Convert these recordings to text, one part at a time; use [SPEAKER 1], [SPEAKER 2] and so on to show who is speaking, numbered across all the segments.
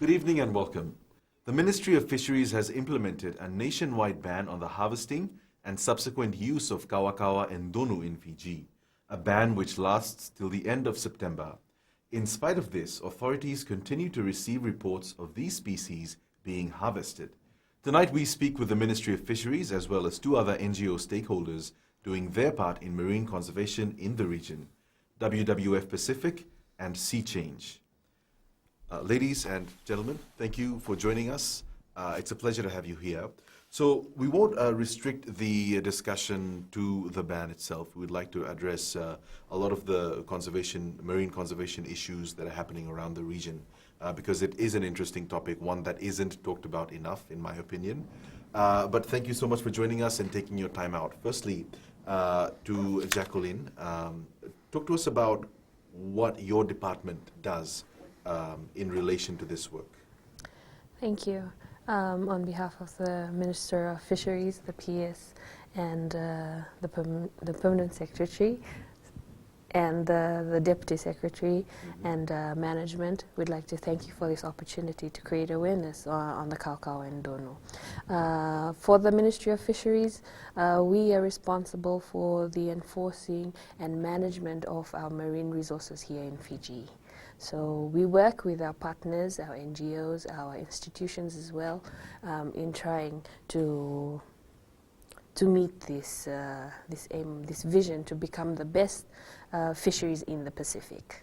[SPEAKER 1] Good evening and welcome. The Ministry of Fisheries has implemented a nationwide ban on the harvesting and subsequent use of kawakawa and donu in Fiji, a ban which lasts till the end of September. In spite of this, authorities continue to receive reports of these species being harvested. Tonight we speak with the Ministry of Fisheries as well as two other NGO stakeholders doing their part in marine conservation in the region, WWF Pacific and Sea Change. Ladies and gentlemen, thank you for joining us. It's a pleasure to have you here. So we won't restrict the discussion to the ban itself. We'd like to address a lot of the marine conservation issues that are happening around the region because it is an interesting topic, one that isn't talked about enough, in my opinion. But thank you so much for joining us and taking your time out. Firstly, to Jacqueline, talk to us about what your department does in relation to this work.
[SPEAKER 2] Thank you. On behalf of the Minister of Fisheries, the PS, and the Permanent Secretary, and the Deputy Secretary and management, we'd like to thank you for this opportunity to create awareness on the kawakawa and donu. For the Ministry of Fisheries, we are responsible for the enforcing and management of our marine resources here in Fiji. So we work with our partners, our NGOs, our institutions as well, in trying to meet this aim, this vision to become the best fisheries in the Pacific.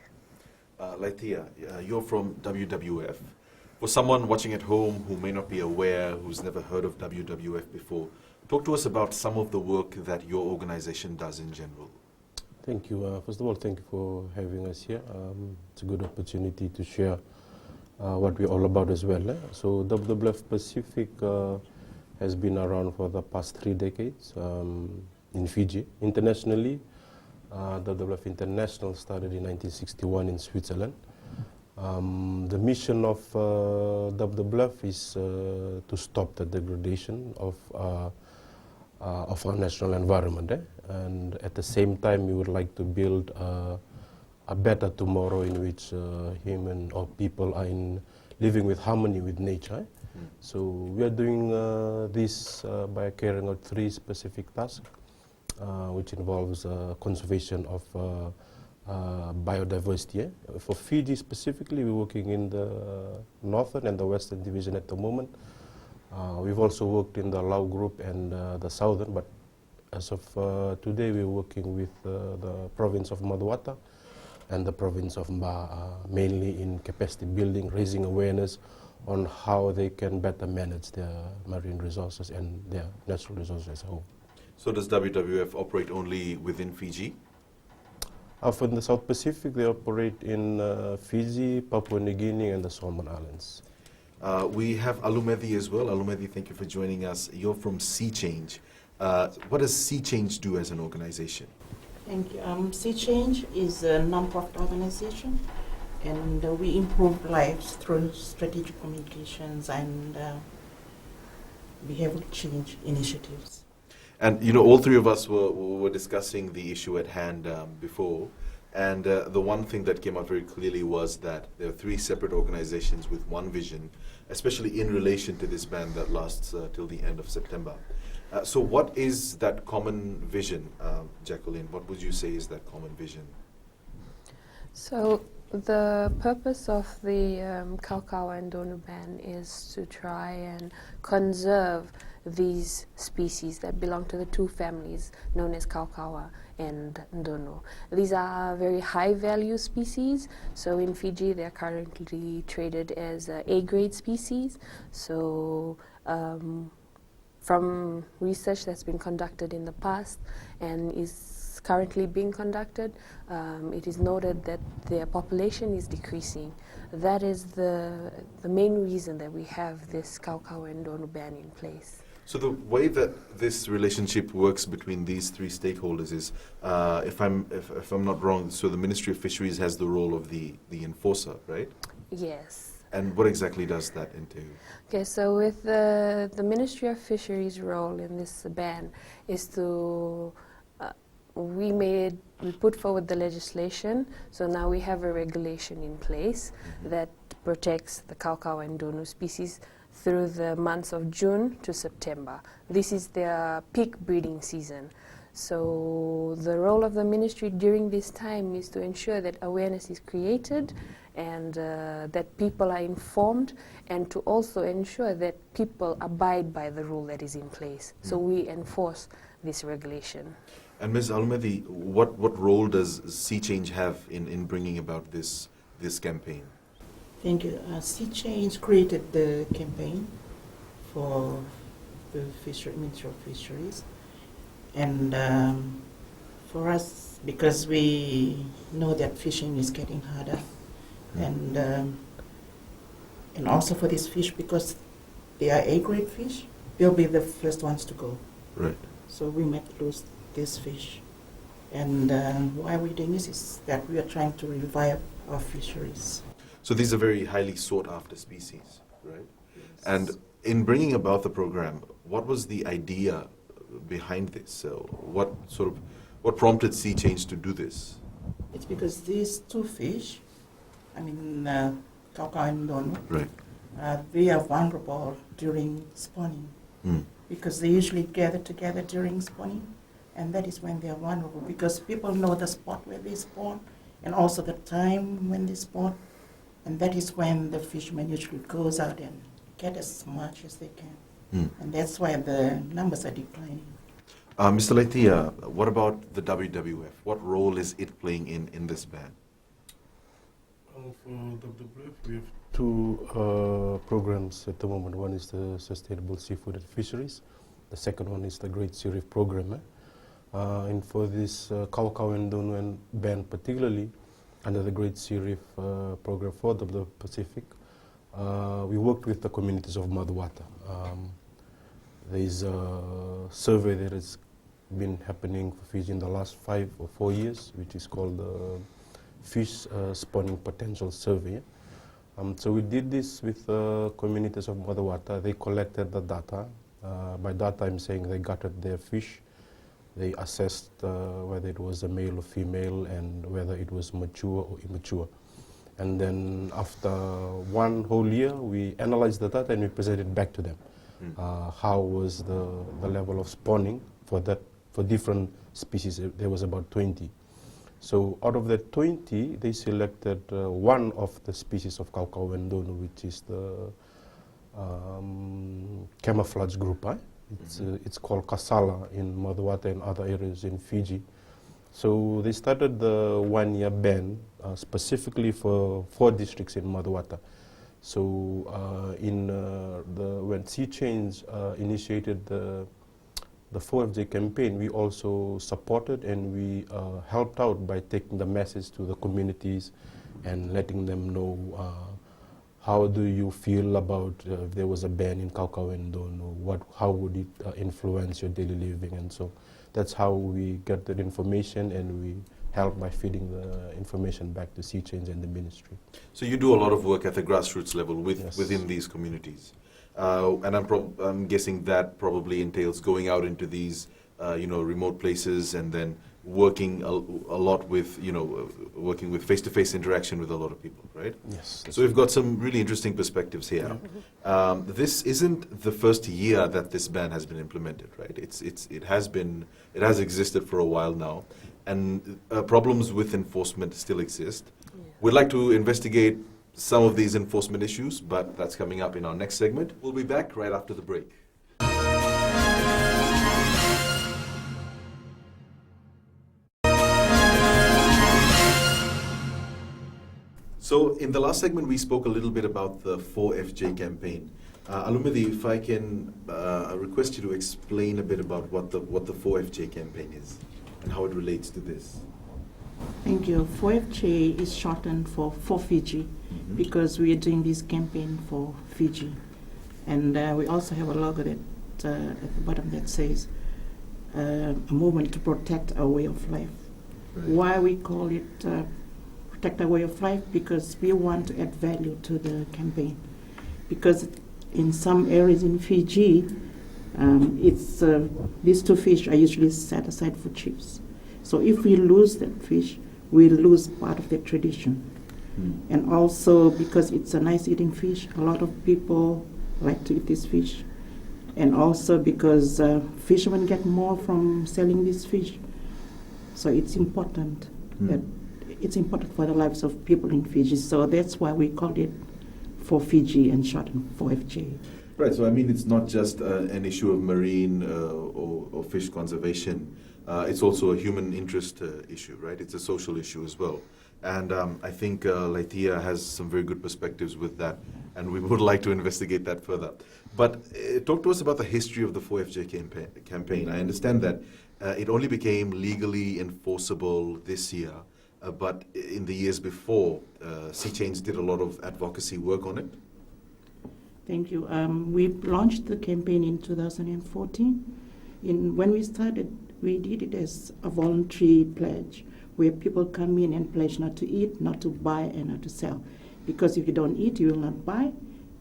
[SPEAKER 1] Laithia, you're from WWF. For someone watching at home who may not be aware, who's never heard of WWF before, talk to us about some of the work that your organization does in general.
[SPEAKER 3] Thank you. First of all, thank you for having us here. It's a good opportunity to share what we're all about as well. So WWF Pacific has been around for the past 3 decades in Fiji. Internationally, WWF International started in 1961 in Switzerland. The mission of WWF is to stop the degradation of our national environment. And at the same time, we would like to build a better tomorrow in which human or people are living with harmony with nature. So we are doing this by carrying out 3 specific tasks, which involves conservation of biodiversity. For Fiji specifically, we're working in the northern and the western division at the moment. We've also worked in the Lau group and the southern, but as of today, we're working with the province of Maduata and the province of Mba, mainly in capacity building, raising awareness on how they can better manage their marine resources and their natural resources as a whole.
[SPEAKER 1] So does WWF operate only within Fiji?
[SPEAKER 3] For the South Pacific, they operate in Fiji, Papua New Guinea, and the Solomon Islands.
[SPEAKER 1] We have Alumedi as well. Alumedi, thank you for joining us. You're from Sea Change. What does Sea Change do as an organization?
[SPEAKER 4] Thank you. Sea Change is a non-profit organization, and we improve lives through strategic communications and behavioral change initiatives.
[SPEAKER 1] And you know, all 3 of us were discussing the issue at hand before, and the one thing that came out very clearly was that there are 3 separate organizations with one vision, especially in relation to this ban that lasts till the end of September. So what is that common vision, Jacqueline? What would you say is that common vision?
[SPEAKER 2] So the purpose of the kawakawa and donu ban is to try and conserve these species that belong to the 2 families known as kawakawa and donu. These are very high value species. So in Fiji, they're currently traded as A-grade species. So from research that's been conducted in the past and is currently being conducted, it is noted that their population is decreasing. That is the main reason that we have this kawakawa and donu ban in place.
[SPEAKER 1] So the way that this relationship works between these 3 stakeholders is, if I'm not wrong, so the Ministry of Fisheries has the role of the enforcer, right?
[SPEAKER 2] Yes.
[SPEAKER 1] And what exactly does that entail?
[SPEAKER 2] Okay, so with the Ministry of Fisheries' role in this ban is to we put forward the legislation, so now we have a regulation in place that protects the Kaukau and Donu species through the months of June to September. This is their peak breeding season. So the role of the ministry during this time is to ensure that awareness is created and that people are informed, and to also ensure that people abide by the rule that is in place. So we enforce this regulation.
[SPEAKER 1] And Ms. Almedi, what role does Sea Change have in bringing about this campaign?
[SPEAKER 4] Thank you. Sea Change created the campaign for the Ministry of Fisheries. And for us, because we know that fishing is getting harder, and also for these fish, because they are A-grade fish, they'll be the first ones to go.
[SPEAKER 1] Right.
[SPEAKER 4] So we might lose this fish. And why we're doing this is that we are trying to revive our fisheries.
[SPEAKER 1] So these are very highly sought after species, right? And in bringing about the program, what was the idea behind this? So what prompted Sea Change to do this?
[SPEAKER 4] It's because these two fish, Kaukau and Donu,
[SPEAKER 1] Right.
[SPEAKER 4] they are vulnerable during spawning because they usually gather together during spawning, and that is when they are vulnerable because people know the spot where they spawn and also the time when they spawn, and that is when the fishermen usually goes out and get as much as they can. And that's why the numbers are declining.
[SPEAKER 1] Mr. Laithia, what about the WWF? What role is it playing in this ban?
[SPEAKER 3] For WWF, we have two programs at the moment. One is the Sustainable Seafood and Fisheries. The second one is the Great Sea Reef Program. And for this Kaukau and Donu ban particularly, under the Great Sea Reef Program for the Pacific, we worked with the communities of Madhuwata. There is a survey that has been happening for Fiji in the last 5 or 4 years, which is called the Fish Spawning Potential Survey. So we did this with communities of Madhuwata. They collected the data. By data, I'm saying they gutted their fish. They assessed whether it was a male or female and whether it was mature or immature. And then after 1 whole year, we analyzed the data and we presented back to them. How was the level of spawning for different species? There was about 20. So out of that 20, they selected one of the species of Kaukau and Donu, which is the camouflage group. It's called Kasala in Madhuwata and other areas in Fiji. So they started the 1-year ban specifically for 4 districts in Madhuwata. So when Sea Change initiated the 4FJ campaign, we also supported and we helped out by taking the message to the communities and letting them know how do you feel about if there was a ban in Kaukau and Donu, how would it influence your daily living, and so that's how we get that information, and we help by feeding the information back to Sea Change and the ministry.
[SPEAKER 1] So you do a lot of work at the grassroots level within these communities. And I'm guessing that probably entails going out into these, remote places and then working a lot with, working with face-to-face interaction with a lot of people, right?
[SPEAKER 3] Yes.
[SPEAKER 1] So we've got some really interesting perspectives here. This isn't the first year that this ban has been implemented, right? It has existed for a while now, and problems with enforcement still exist.
[SPEAKER 2] Yeah.
[SPEAKER 1] We'd like to investigate some of these enforcement issues, but that's coming up in our next segment. We'll be back right after the break. So in the last segment, we spoke a little bit about the 4FJ campaign. Alumidi, if I can request you to explain a bit about what the 4FJ campaign is and how it relates to this.
[SPEAKER 4] Thank you. 4FJ is shortened for Fiji because we are doing this campaign for Fiji. And we also have a logo that at the bottom that says a movement to protect our way of life.
[SPEAKER 1] Right.
[SPEAKER 4] Why we call it protect our way of life? Because we want to add value to the campaign. Because in some areas in Fiji, these 2 fish are usually set aside for chips. So if we lose that fish, we lose part of the tradition. And also because it's a nice eating fish, a lot of people like to eat this fish. And also because fishermen get more from selling this fish. So it's important that it's important for the lives of people in Fiji. So that's why we called it For Fiji and shortened 4FJ.
[SPEAKER 1] Right, so I mean, it's not just an issue of marine or fish conservation. It's also a human interest issue, right? It's a social issue as well. And I think Laithia has some very good perspectives with that, and we would like to investigate that further. But talk to us about the history of the 4FJ campaign. I understand that it only became legally enforceable this year, but in the years before, Sea Change did a lot of advocacy work on it.
[SPEAKER 4] Thank you. We launched the campaign in 2014. When we started, we did it as a voluntary pledge, where people come in and pledge not to eat, not to buy, and not to sell. Because if you don't eat, you will not buy,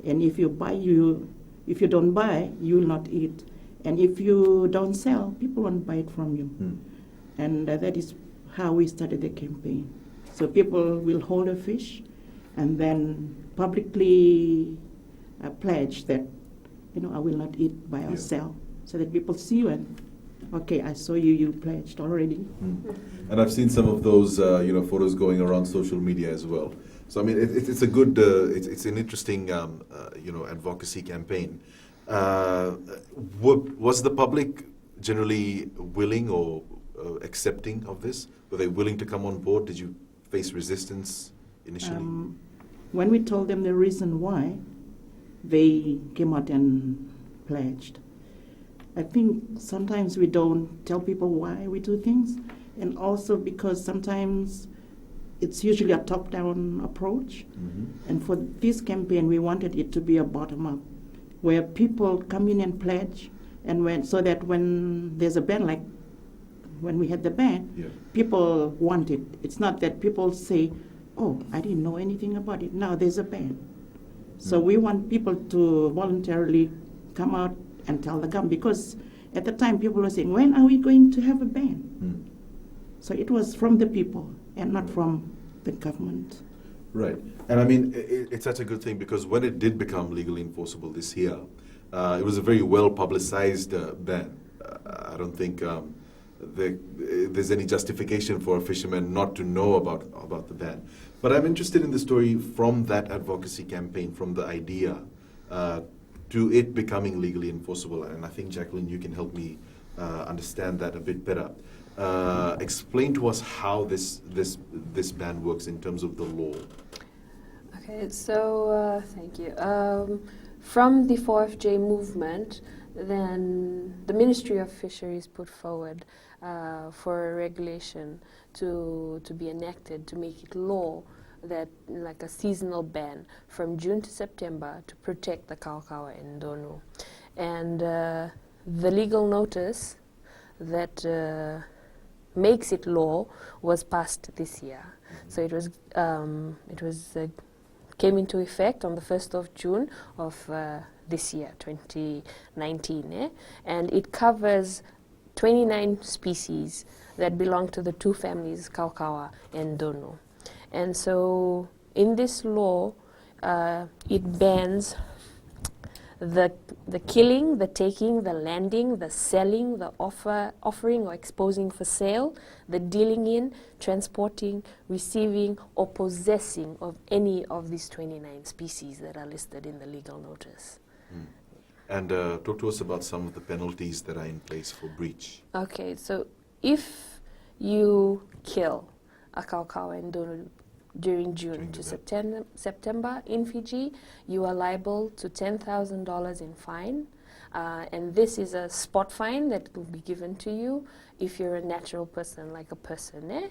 [SPEAKER 4] and if you don't buy, you will not eat, and if you don't sell, people won't buy it from you. And that is how we started the campaign. So people will hold a fish, and then publicly pledge that, I will not eat, buy, or sell, so that people see you and, okay, I saw you pledged already.
[SPEAKER 1] And I've seen some of those, photos going around social media as well. So I mean, it's a good, it's an interesting, advocacy campaign. Was the public generally willing or accepting of this? Were they willing to come on board? Did you face resistance initially?
[SPEAKER 4] When we told them the reason why, they came out and pledged. I think sometimes we don't tell people why we do things, and also because sometimes it's usually a top-down approach. And for this campaign, we wanted it to be a bottom-up, where people come in and pledge, and so that when there's a ban, like when we had the ban, people want it. It's not that people say, oh, I didn't know anything about it, now there's a ban. So we want people to voluntarily come out and tell the government, because at the time people were saying, when are we going to have a ban? So it was from the people and not from the government.
[SPEAKER 1] Right. And I mean, it's such a good thing, because when it did become legally enforceable this year, it was a very well publicized ban. I don't think there's any justification for a fisherman not to know about the ban. But I'm interested in the story from that advocacy campaign, from the idea to it becoming legally enforceable. And I think, Jacqueline, you can help me understand that a bit better. Explain to us how this ban works in terms of the law.
[SPEAKER 2] Okay, so thank you. From the 4FJ movement, then the Ministry of Fisheries put forward for a regulation to be enacted to make it law, that like a seasonal ban from June to September to protect the Kaukaua and Ndonu. And the legal notice that makes it law was passed this year. So it was came into effect on the 1st of June of this year, 2019, and it covers 29 species that belong to the two families, Kaukaua and Ndonu. And so in this law, it bans the killing, the taking, the landing, the selling, the offering or exposing for sale, the dealing in, transporting, receiving, or possessing of any of these 29 species that are listed in the legal notice.
[SPEAKER 1] And talk to us about some of the penalties that are in place for breach.
[SPEAKER 2] Okay, so if you kill a Kaukaua and Ndonu during June to September in Fiji, you are liable to $10,000 in fine. And this is a spot fine that will be given to you if you're a natural person, like a person.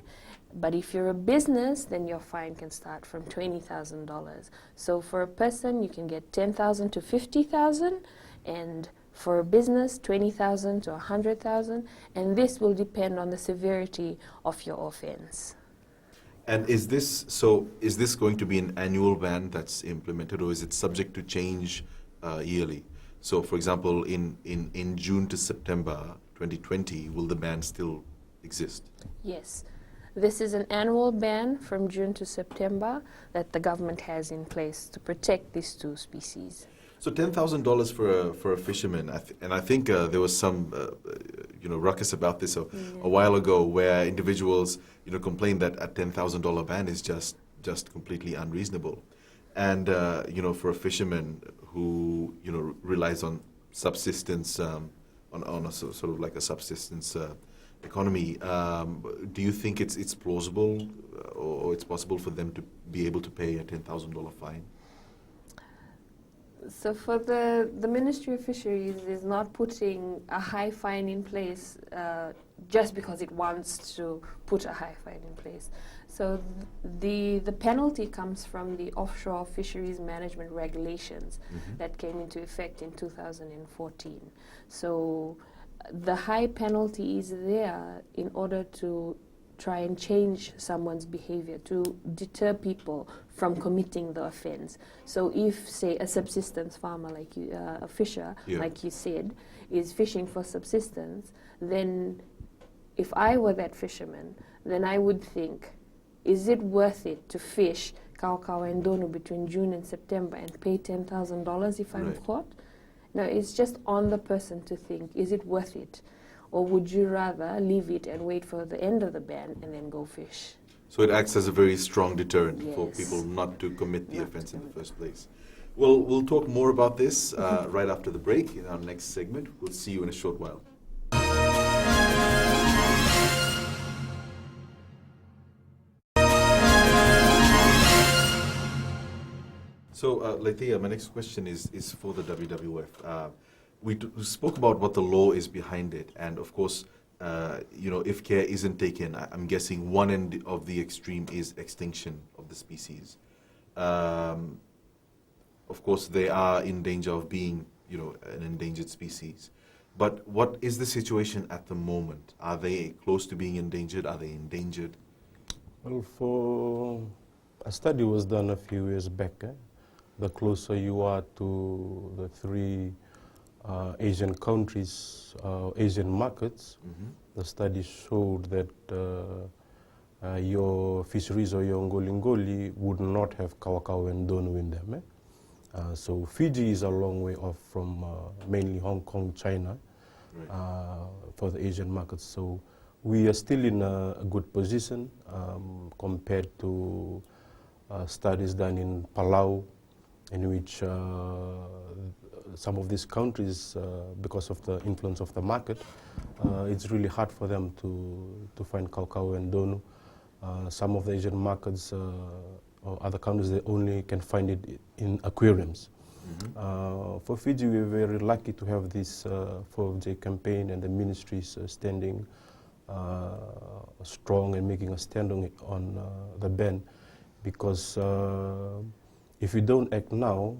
[SPEAKER 2] But if you're a business, then your fine can start from $20,000. So for a person, you can get $10,000 to $50,000, and for a business, $20,000 to $100,000, and this will depend on the severity of your offense.
[SPEAKER 1] And is this going to be an annual ban that's implemented, or is it subject to change yearly? So, for example, in June to September 2020, will the ban still exist?
[SPEAKER 2] Yes. This is an annual ban from June to September that the government has in place to protect these two species.
[SPEAKER 1] So $10,000 for a fisherman, and I think there was some ruckus about this a while ago, where individuals complained that a $10,000 ban is just completely unreasonable, and for a fisherman who relies on subsistence on a sort of like a subsistence economy, do you think it's plausible or it's possible for them to be able to pay a $10,000 fine?
[SPEAKER 2] So for the Ministry of Fisheries is not putting a high fine in place just because it wants to put a high fine in place. So the penalty comes from the Offshore Fisheries Management Regulations that came into effect in 2014. So the high penalty is there in order to try and change someone's behavior, to deter people from committing the offense. So if, say, a subsistence farmer, like you, a fisher, like you said, is fishing for subsistence, then if I were that fisherman, then I would think, is it worth it to fish Kawa and Donu between June and September and pay $10,000 if I'm caught? No, it's just on the person to think, is it worth it? Or would you rather leave it and wait for the end of the ban and then go fish?
[SPEAKER 1] So it acts as a very strong deterrent for people not to commit the offense in the first place. Well, we'll talk more about this right after the break in our next segment. We'll see you in a short while. So, Laithia, my next question is for the WWF. We spoke about what the law is behind it, and of course, if care isn't taken, I'm guessing one end of the extreme is extinction of the species. Of course, they are in danger of being, an endangered species. But what is the situation at the moment? Are they close to being endangered? Are they endangered?
[SPEAKER 3] Well, a study was done a few years back. The closer you are to the three Asian countries, Asian markets, the study showed that your fisheries or your ngoli would not have Kawa and Donu in them. So Fiji is a long way off from mainly Hong Kong, China, for the Asian markets. So we are still in a good position compared to studies done in Palau, in which some of these countries, because of the influence of the market, it's really hard for them to find Kawa and Donu. Some of the Asian markets or other countries, they only can find it in aquariums. For Fiji, we're very lucky to have this 4FJ campaign, and the ministry is standing strong and making a stand on the ban, because if we don't act now,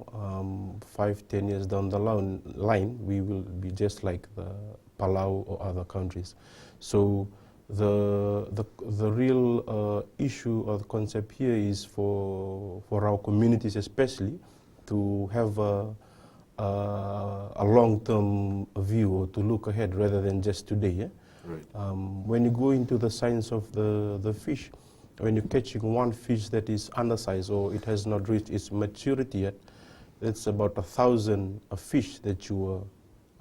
[SPEAKER 3] 5-10 years down the line, we will be just like the Palau or other countries. So the real issue or the concept here is for our communities especially to have a long-term view, or to look ahead rather than just today. When you go into the science of the fish, when you're catching one fish that is undersized or it has not reached its maturity yet, it's about 1,000 fish that you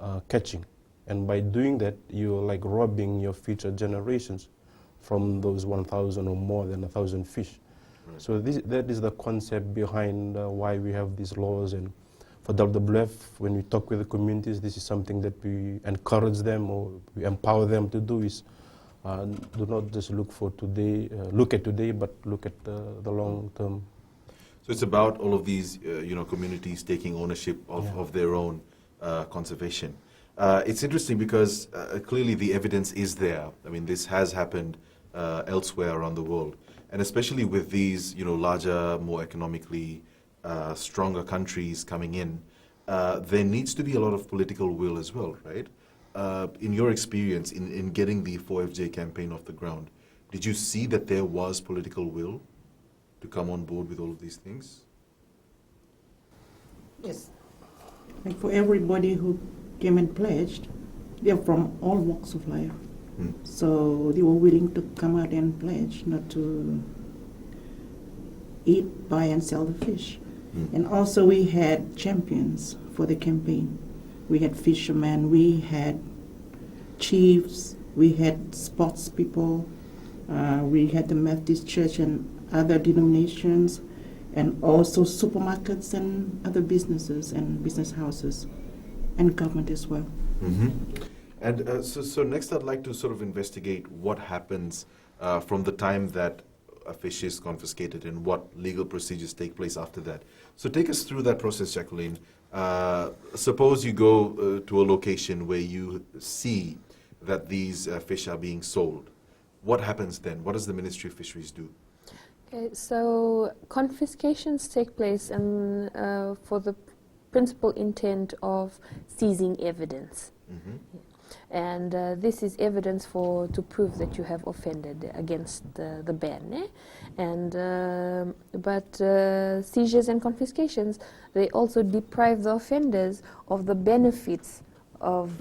[SPEAKER 3] are catching. And by doing that, you're like robbing your future generations from those 1,000 or more than 1,000 fish. So that is the concept behind why we have these laws. And for WWF, when we talk with the communities, this is something that we encourage them or we empower them to do, is do not just look at today, but look at the long term.
[SPEAKER 1] So it's about all of these, communities taking ownership of their own conservation. It's interesting because clearly the evidence is there. I mean, this has happened elsewhere around the world, and especially with these, larger, more economically stronger countries coming in, there needs to be a lot of political will as well, right? In your experience in getting the 4FJ campaign off the ground, did you see that there was political will to come on board with all of these things?
[SPEAKER 4] Yes. Like for everybody who came and pledged, they're from all walks of life.
[SPEAKER 1] Mm.
[SPEAKER 4] So they were willing to come out and pledge not to eat, buy, and sell the fish.
[SPEAKER 1] Mm.
[SPEAKER 4] And also we had champions for the campaign. We had fishermen, we had chiefs, we had sports people, we had the Methodist Church and other denominations, and also supermarkets and other businesses and business houses, and government as well.
[SPEAKER 1] Mm-hmm. And so next I'd like to sort of investigate what happens from the time that a fish is confiscated and what legal procedures take place after that. So take us through that process, Jacqueline. Suppose you go to a location where you see that these fish are being sold. What happens then? What does the Ministry of Fisheries do?
[SPEAKER 2] Okay, so confiscations take place for the principal intent of seizing evidence.
[SPEAKER 1] Mm-hmm.
[SPEAKER 2] And this is evidence to prove that you have offended against the ban. But seizures and confiscations, they also deprive the offenders of the benefits of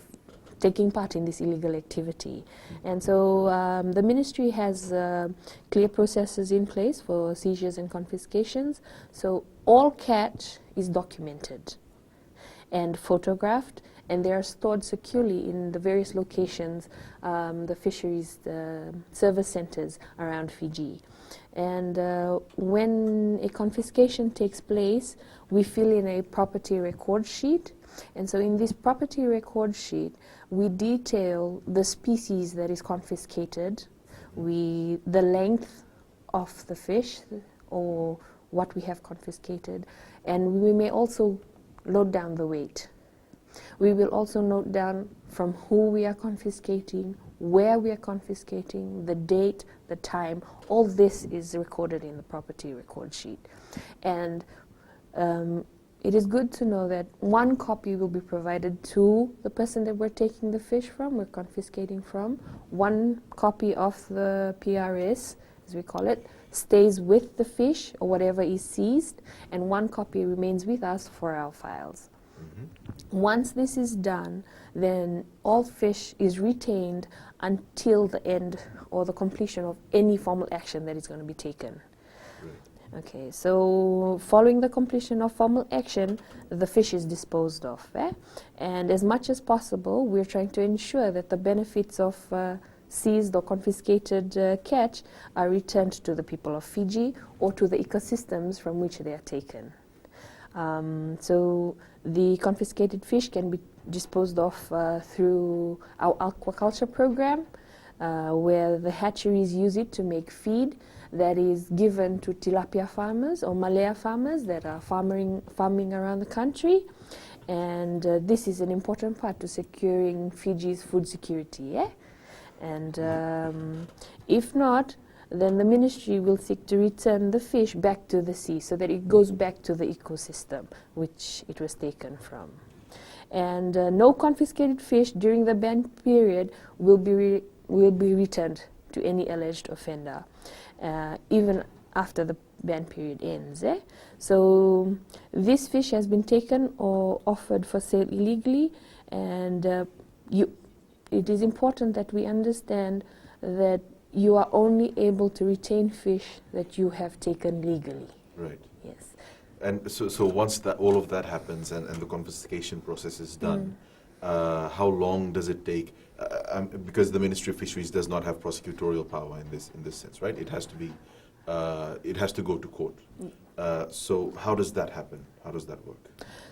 [SPEAKER 2] taking part in this illegal activity. And so the ministry has clear processes in place for seizures and confiscations. So all catch is documented and photographed, and they are stored securely in the various locations, the fisheries service centers around Fiji. And when a confiscation takes place, we fill in a property record sheet. And so in this property record sheet, we detail the species that is confiscated, the length of the fish or what we have confiscated, and we may also note down the weight. We will also note down from who we are confiscating, where we are confiscating, the date, the time. All this is recorded in the property record sheet. And it is good to know that one copy will be provided to the person that we're taking the fish from, we're confiscating from. One copy of the PRS, as we call it, stays with the fish or whatever is seized, and one copy remains with us for our files. Mm-hmm. Once this is done, then all fish is retained until the end or the completion of any formal action that is going to be taken. Okay, so following the completion of formal action, the fish is disposed of. And as much as possible, we're trying to ensure that the benefits of seized or confiscated catch are returned to the people of Fiji or to the ecosystems from which they are taken. So the confiscated fish can be disposed of through our aquaculture program, where the hatcheries use it to make feed that is given to tilapia farmers or Malaya farmers that are farming around the country. And this is an important part to securing Fiji's food security. And if not, then the ministry will seek to return the fish back to the sea so that it goes back to the ecosystem which it was taken from. And no confiscated fish during the ban period will be returned to any alleged offender, even after the ban period ends. So this fish has been taken or offered for sale illegally, and it is important that we understand that you are only able to retain fish that you have taken legally.
[SPEAKER 1] Right.
[SPEAKER 2] Yes.
[SPEAKER 1] And so once all of that happens and the confiscation process is done, how long does it take? Because the Ministry of Fisheries does not have prosecutorial power in this sense, right? It has to be, it has to go to court. So how does that happen? How does that work?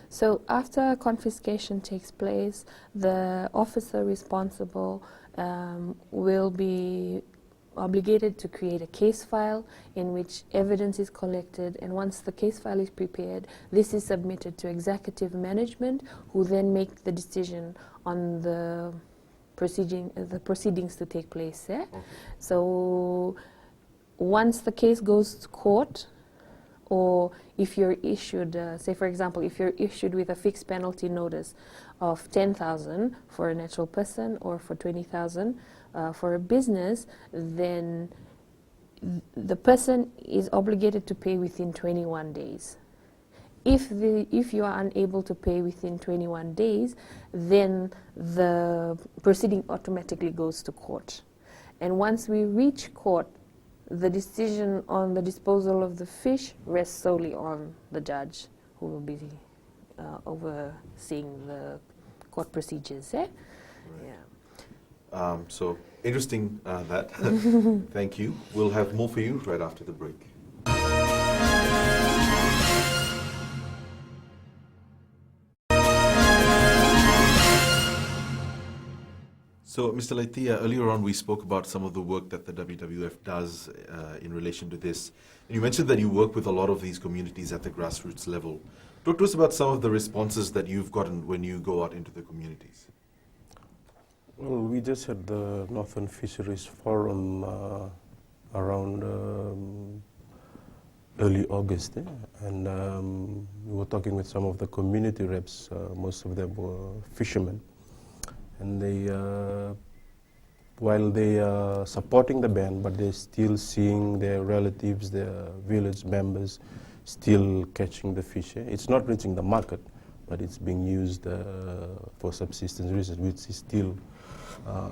[SPEAKER 2] So after confiscation takes place, the officer responsible will be obligated to create a case file in which evidence is collected, and once the case file is prepared, this is submitted to executive management, who then make the decision on the proceedings to take place. Okay. So once the case goes to court, or if you're issued, say for example, if you're issued with a fixed penalty notice of 10,000 for a natural person or for 20,000 for a business, then the person is obligated to pay within 21 days. if you are unable to pay within 21 days, then the proceeding automatically goes to court. And once we reach court, the decision on the disposal of the fish rests solely on the judge, who will be overseeing the court procedures.
[SPEAKER 1] Right.
[SPEAKER 2] Yeah.
[SPEAKER 1] So interesting that. Thank you. We'll have more for you right after the break. So, Mr. Laitia, earlier on we spoke about some of the work that the WWF does in relation to this. And you mentioned that you work with a lot of these communities at the grassroots level. Talk to us about some of the responses that you've gotten when you go out into the communities.
[SPEAKER 3] Well, we just had the Northern Fisheries Forum around early August, and we were talking with some of the community reps. Most of them were fishermen, and they, while they are supporting the ban, but they're still seeing their relatives, their village members, still catching the fish. It's not reaching the market, but it's being used for subsistence reasons, which is still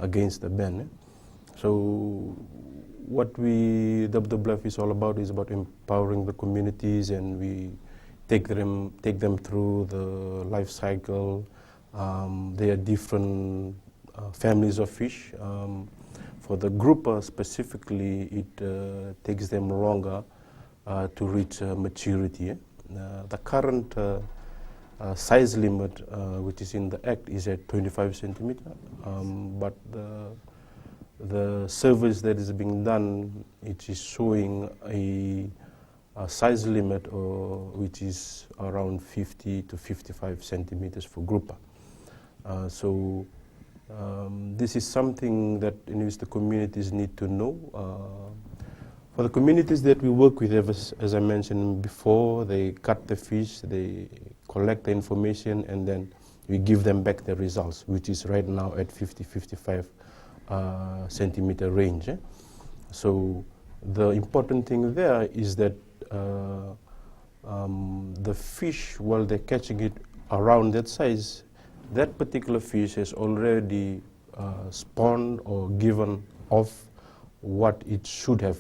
[SPEAKER 3] against the ban. So what WWF is all about is about empowering the communities, and we take them through the life cycle. There are different families of fish. For the grouper specifically, it takes them longer to reach maturity. The current size limit, which is in the Act, is at 25 centimeter, but the surveys that is being done, it is showing a size limit which is around 50 to 55 centimeters for grouper. So this is something that in which the communities need to know. For the communities that we work with, as I mentioned before, they cut the fish, they collect the information, and then we give them back the results, which is right now at 50-55 centimeter range. So the important thing there is that the fish, while they're catching it around that size, that particular fish has already spawned or given off what it should have,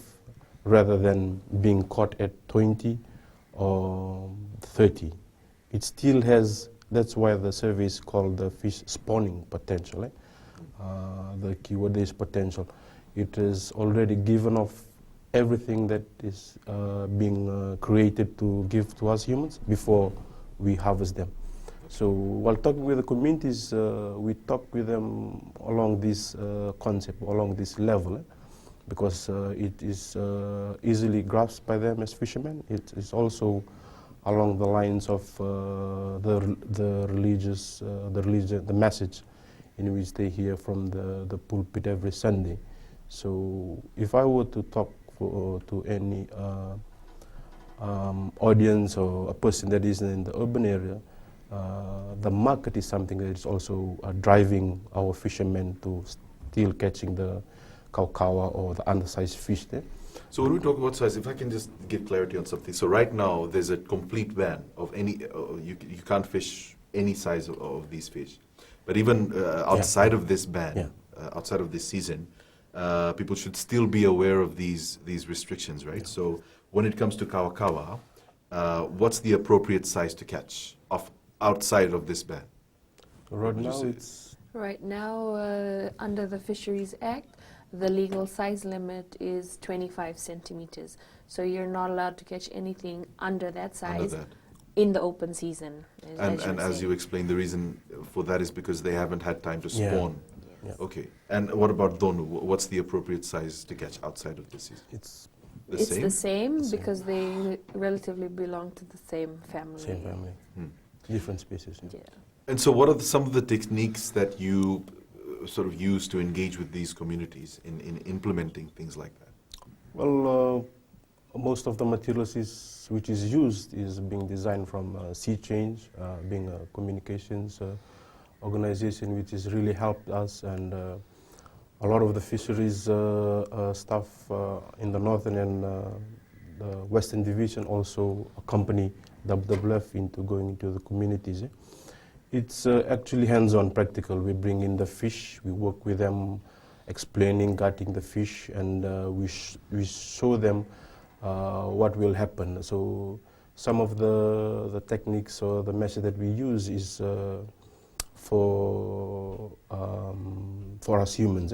[SPEAKER 3] rather than being caught at 20 or 30. It still has, that's why the survey is called the fish spawning potential. The keyword is potential. It is already given off everything that is being created to give to us humans before we harvest them. So while talking with the communities, we talk with them along this concept, along this level, because it is easily grasped by them as fishermen. It is also along the lines of the religious, the message in which they hear from the pulpit every Sunday. So if I were to talk to any audience or a person that is in the urban area, the market is something that is also driving our fishermen to still catching the kaukaua or the undersized fish there.
[SPEAKER 1] So when we talk about size, if I can just get clarity on something. So right now, there's a complete ban of any, you can't fish any size of these fish. But even outside of this ban, outside of this season, people should still be aware of these restrictions, right? Yeah. So when it comes to kaukaua, what's the appropriate size to catch outside of this ban?
[SPEAKER 3] Right now, it's...
[SPEAKER 2] Right now, under the Fisheries Act, the legal size limit is 25 centimeters. So you're not allowed to catch anything under that size in the open season.
[SPEAKER 1] And as you explained, the reason for that is because they haven't had time to spawn.
[SPEAKER 3] Yeah.
[SPEAKER 1] Okay. And what about donu? What's the appropriate size to catch outside of the season?
[SPEAKER 3] It's
[SPEAKER 2] the same because they relatively belong to the same family.
[SPEAKER 3] Same family. Different species.
[SPEAKER 2] Yeah.
[SPEAKER 1] And so what are some of the techniques that you sort of use to engage with these communities in implementing things like that?
[SPEAKER 3] Well, most of the materials which is used is being designed from Sea Change, being a communications organization which has really helped us, and a lot of the fisheries staff in the northern and the western division also accompany WWF into going into the communities. It's actually hands-on practical. We bring in the fish, we work with them, explaining, gutting the fish, and we show them what will happen. So some of the techniques or the method that we use is for us humans.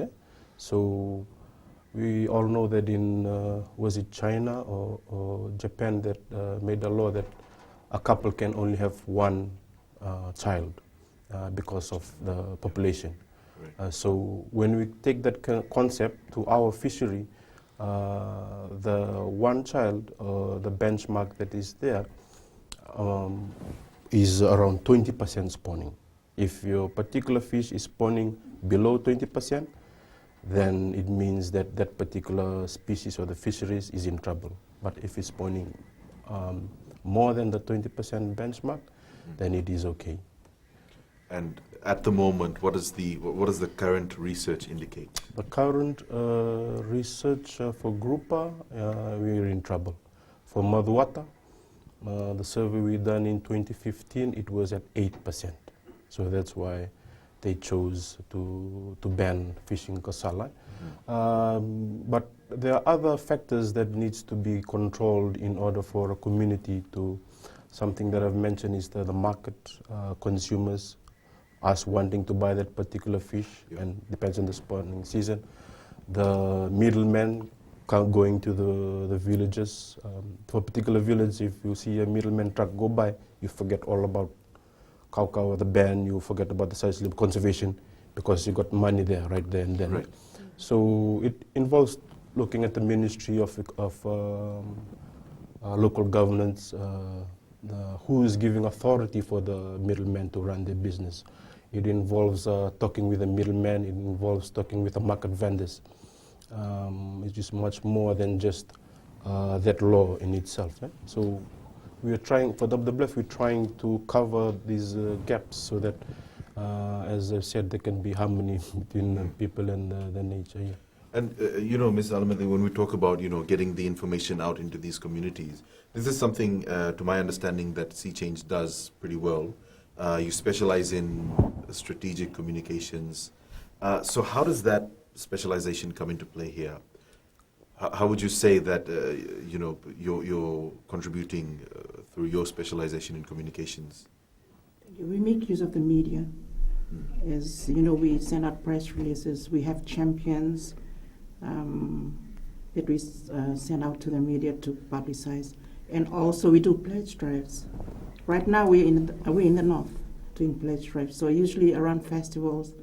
[SPEAKER 3] So we all know that in, was it China or Japan that made a law that a couple can only have one child because of the population.
[SPEAKER 1] Right.
[SPEAKER 3] So when we take that concept to our fishery, the one child, the benchmark that is there, is around 20% spawning. If your particular fish is spawning below 20%, then it means that that particular species or the fisheries is in trouble. But if it's spawning more than the 20% benchmark, then it is okay.
[SPEAKER 1] And at the moment, what does the current research indicate?
[SPEAKER 3] The current research for grouper, we're in trouble. For Madhuwata, the survey we done in 2015, it was at 8%. So that's why they chose to ban fishing kasala. But there are other factors that needs to be controlled in order for a community to, something that I've mentioned is the market, consumers, us wanting to buy that particular fish, and depends on the spawning season. The middlemen going to the villages. For a particular village, if you see a middleman truck go by, you forget all about cow, the ban, you forget about the size limit conservation, because you got money there, right there and then.
[SPEAKER 1] Right.
[SPEAKER 3] So it involves looking at the Ministry of local governance, who is giving authority for the middlemen to run their business. It involves talking with the middlemen, it involves talking with the market vendors. It is much more than just that law in itself. So we are trying, for WWF, we're trying to cover these gaps so that, as I said, there can be harmony between people and the nature. Yeah.
[SPEAKER 1] And Ms. Alamadhi, when we talk about getting the information out into these communities, this is something, to my understanding, that Sea Change does pretty well. You specialize in strategic communications. So how does that specialization come into play here? How would you say that you're contributing through your specialization in communications?
[SPEAKER 4] We make use of the media. As you know, we send out press releases. We have champions that we send out to the media to publicize, and also we do pledge drives. Right now we're in the north doing pledge drives. So usually around festivals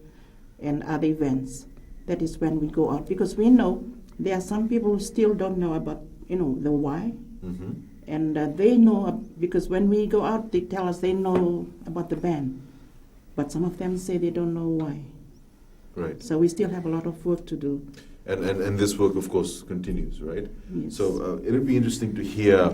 [SPEAKER 4] and other events, that is when we go out, because we know there are some people who still don't know about the why.
[SPEAKER 1] Mm-hmm.
[SPEAKER 4] And they know, because when we go out, they tell us they know about the ban, but some of them say they don't know why.
[SPEAKER 1] Right.
[SPEAKER 4] So we still have a lot of work to do.
[SPEAKER 1] And this work, of course, continues, right?
[SPEAKER 4] Yes.
[SPEAKER 1] So it would be interesting to hear,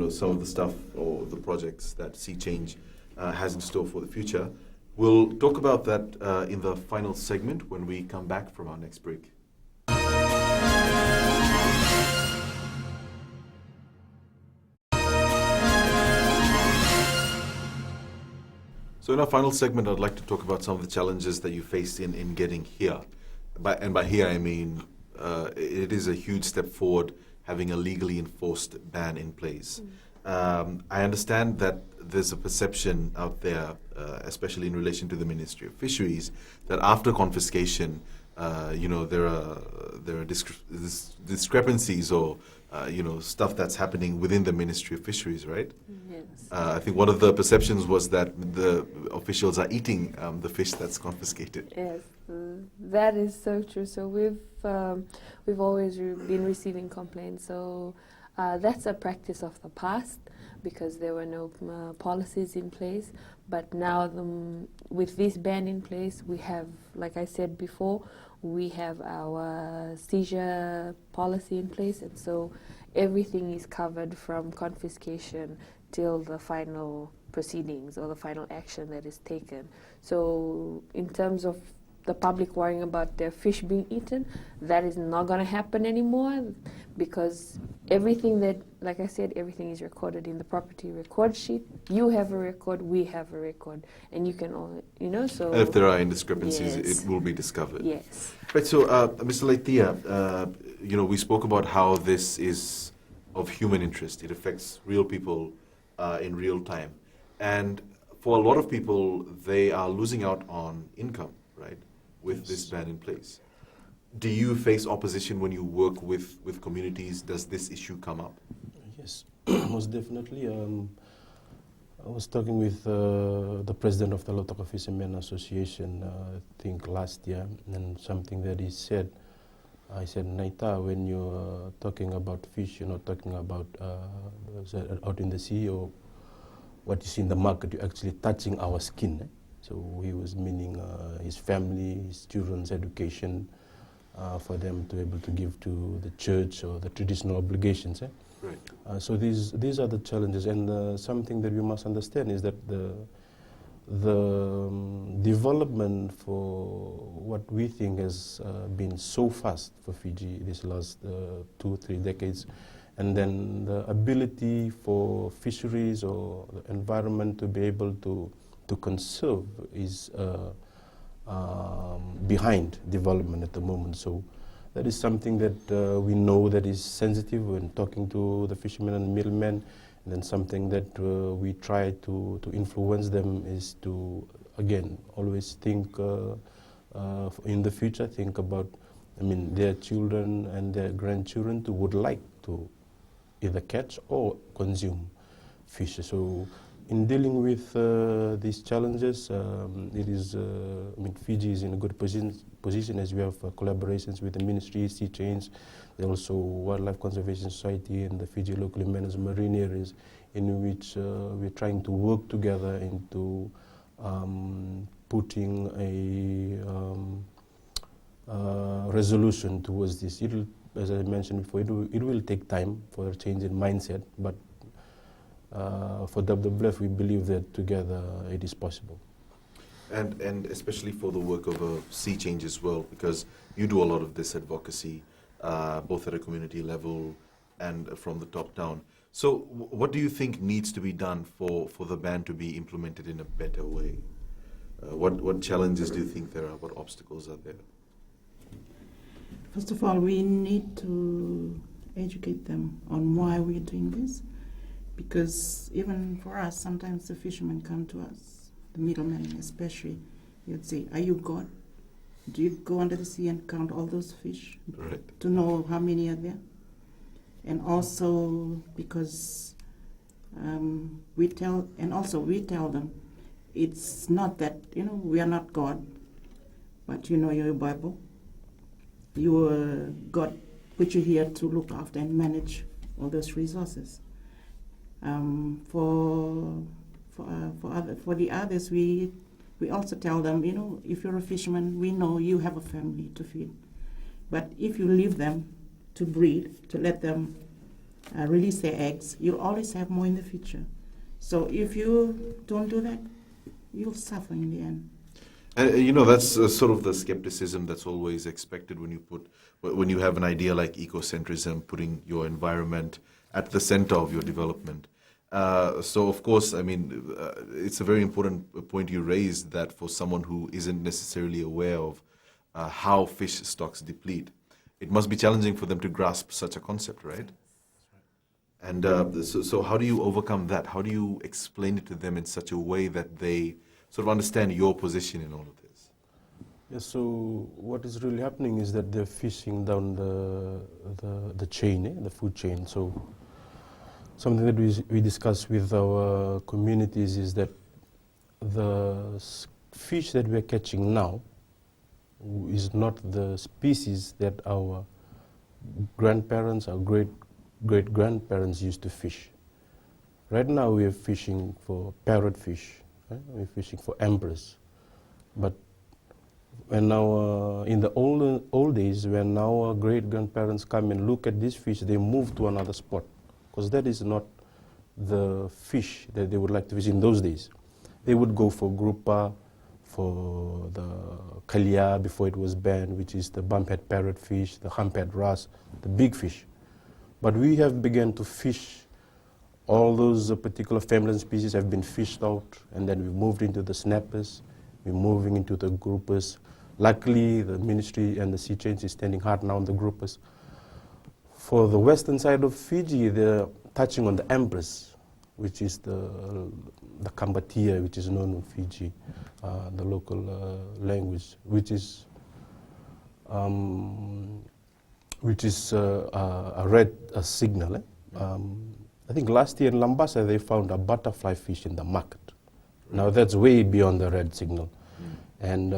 [SPEAKER 1] some of the stuff or the projects that Sea Change has in store for the future. We'll talk about that in the final segment when we come back from our next break. So in our final segment, I'd like to talk about some of the challenges that you faced in getting here. By here, I mean it is a huge step forward having a legally enforced ban in place. I understand that there's a perception out there, especially in relation to the Ministry of Fisheries, that after confiscation, there are discrepancies or stuff that's happening within the Ministry of Fisheries, right?
[SPEAKER 2] Yes.
[SPEAKER 1] I think one of the perceptions was that the officials are eating the fish that's confiscated.
[SPEAKER 2] Yes, that is so true. So we've always been receiving complaints. So that's a practice of the past, because there were no policies in place. But now with this ban in place, we have, like I said before, we have our seizure policy in place, and so everything is covered from confiscation till the final proceedings or the final action that is taken. So in terms of the public worrying about their fish being eaten. That is not going to happen anymore, because everything that, like I said, everything is recorded in the property record sheet. You have a record, we have a record, and you can all, so.
[SPEAKER 1] And if there are indiscrepancies,
[SPEAKER 2] Yes.
[SPEAKER 1] it will be discovered.
[SPEAKER 2] Yes.
[SPEAKER 1] Right, so Mr. Laitia, we spoke about how this is of human interest. It affects real people in real time. And for a lot of people, they are losing out on income, right, with this ban in place. Do you face opposition when you work with communities? Does this issue come up?
[SPEAKER 3] Yes, most definitely. I was talking with the president of the Lautaka Fishermen Association, I think last year, and something that he said, I said, Naita, when you're talking about fish, you're not talking about out in the sea or what you see in the market, you're actually touching our skin. Eh? So he was meaning his family, his children's education, for them to be able to give to the church or the traditional obligations. Eh?
[SPEAKER 1] Right.
[SPEAKER 3] So these are the challenges, and something that we must understand is that the development for what we think has been so fast for Fiji these last 2-3 decades, and then the ability for fisheries or the environment to be able to conserve is behind development at the moment. So that is something that we know that is sensitive when talking to the fishermen and middlemen, and then something that we try to influence them is to, again, always think in the future, think about, their children and their grandchildren who would like to either catch or consume fish. So in dealing with these challenges, it is, Fiji is in a good position as we have collaborations with the Ministry, Sea Change, also Wildlife Conservation Society and the Fiji locally managed marine areas, in which we're trying to work together into putting a resolution towards this. It'll, as I mentioned before, it will take time for a change in mindset, but for WWF, we believe that together it is possible.
[SPEAKER 1] And especially for the work of Sea Change as well, because you do a lot of this advocacy, both at a community level and from the top down. So what do you think needs to be done for the ban to be implemented in a better way? What challenges do you think there are? What obstacles are there?
[SPEAKER 4] First of all, we need to educate them on why we're doing this, because even for us, sometimes the fishermen come to us, the middlemen especially, you'd say, are you God? Do you go under the sea and count all those fish
[SPEAKER 1] Right.
[SPEAKER 4] to know how many are there? And also because we tell them, it's not that, we are not God, but your Bible. God put you here to look after and manage all those resources. For the others, we also tell them, if you're a fisherman, we know you have a family to feed. But if you leave them to breed, to let them release their eggs, you'll always have more in the future. So if you don't do that, you'll suffer in the end.
[SPEAKER 1] And that's sort of the skepticism that's always expected when you have an idea like ecocentrism, putting your environment at the center of your development. So of course, it's a very important point you raised, that for someone who isn't necessarily aware of how fish stocks deplete, it must be challenging for them to grasp such a concept, right? And so how do you overcome that? How do you explain it to them in such a way that they sort of understand your position in all of this?
[SPEAKER 3] Yes, so what is really happening is that they're fishing down the chain, the food chain. So something that we discuss with our communities is that the fish that we're catching now is not the species that our grandparents, our great-grandparents used to fish. Right now we are fishing for parrotfish, we're fishing for emperors. But when now, in the old days, when our great-grandparents come and look at this fish, they move to another spot, because that is not the fish that they would like to fish in those days. They would go for grouper, for the kalia before it was banned, which is the bumphead parrotfish, the humphead wrasse, the big fish. But we have begun to fish. All those particular feminine species have been fished out, and then we moved into the snappers, we're moving into the groupers. Luckily, the ministry and the Sea Change is standing hard now on the groupers. For the western side of Fiji, they're touching on the empress, which is the Kambatia, which is known in Fiji, the local language, which is a red signal. I think last year in Lambasa they found a butterfly fish in the market. Now that's way beyond the red signal. And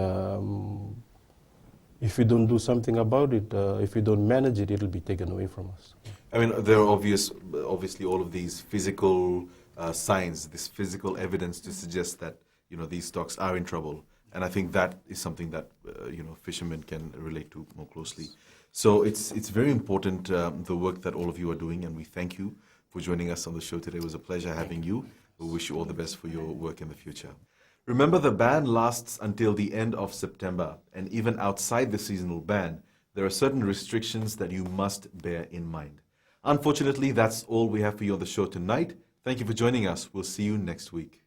[SPEAKER 3] if we don't do something about it, if we don't manage it, it'll be taken away from us.
[SPEAKER 1] I mean, there are obviously all of these physical signs, this physical evidence to suggest that, you know, these stocks are in trouble. And I think that is something that, you know, fishermen can relate to more closely. So it's very important, the work that all of you are doing, and we thank you for joining us on the show today. It was a pleasure having you. We wish you all the best for your work in the future. Remember, the ban lasts until the end of September, and even outside the seasonal ban, there are certain restrictions that you must bear in mind. Unfortunately, that's all we have for you on the show tonight. Thank you for joining us. We'll see you next week.